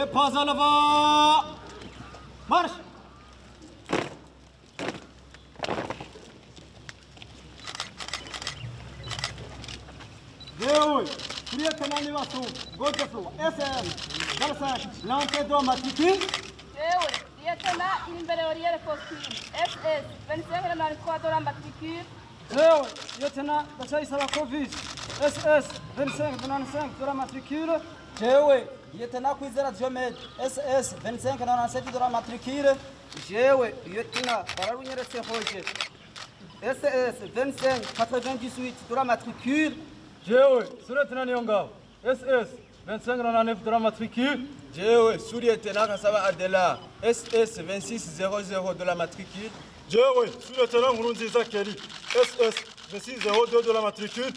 Et pas en avant. Marche. Déoui, priez ton animation, gauche SM, 25, l'entrée dramatique. Déoui, lieutenant Imbeleorier costume, SS, 25 93 de la matricule. Déoui, lieutenant Bachai Salakovic, SS, 25 95 de la matricule. Déoui, lieutenant Kwizera Diomed, SS, 25 97 de la matricule. Déoui, lieutenant Baralunyere Sehoje, SS, 25 98 de la matricule. Déoui, sous-lieutenant Nyongao, SS, 25 99 de la matricule. Déoui, sous-lieutenant Kassaba Adela, SS, 26 00 de la matricule. Déoui, sous-lieutenant Murunziza Kelly, SS, 26 02 de la matricule.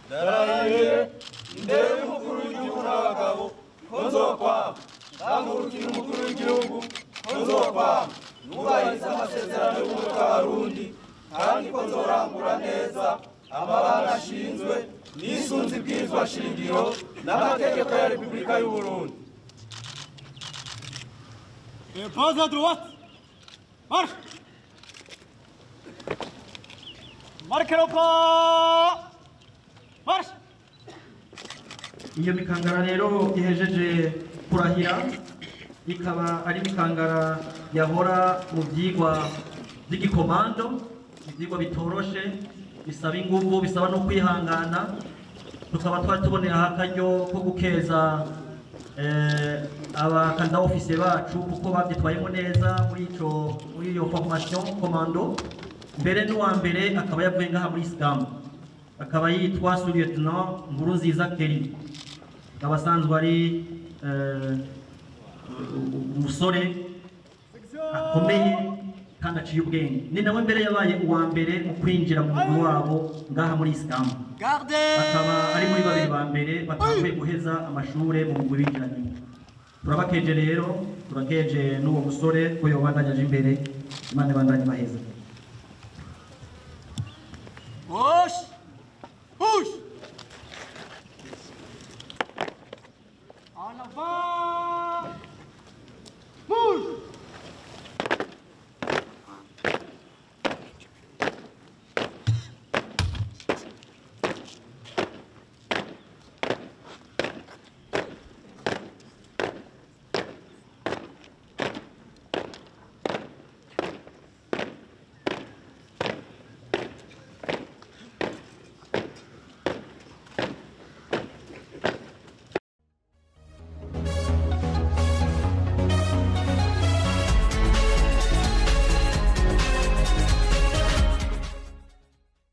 Darahiye, indero y'umukuru w'igihugu n'abagabo, ko nzokwama ndangurukira umukuru w'igihugu, ko nzokwama nubahiriza amasezerano y'ubumwe bw'abarundi, kandi ko nzorangura neza amabanga ashinzwe n'isunzi ibwirizwa shingiro n'amategeko ya Repubulika y'u Burundi. Et pas à droite. Marche. Marque le pas. Marche. Iyo mikangara rero ihejeje kurahira ikaba ari mikangara yahora mu byigwa by'igikomando, ibyigwa bitoroshe bisaba ingufu bisaba no kwihangana. Tukaba twari tubonera akaryo ko gukeza abakanda ofisiye bacu kuko babyitwayemo neza muri iyo formation commando. Mbere n'uwa mbere akaba yavuye ngaha muri Islam, akaba yitwa sous-lieutenant Nkurunziza Kelly, akaba asanzwe ari umusore akomeye kandi aciye ubwenge. Ni nawe mbere yabaye uwa mbere mu kwinjira mu mugwi wabo ngaha muri Islam, akaba ari muri babiri ba mbere batanguye guheza amashure mu mugwi binjiranye. Turabakeje rero, turakeje n'uwo musore ko yobandanyaje imbere, Imana ibandanye baheza. Gauche.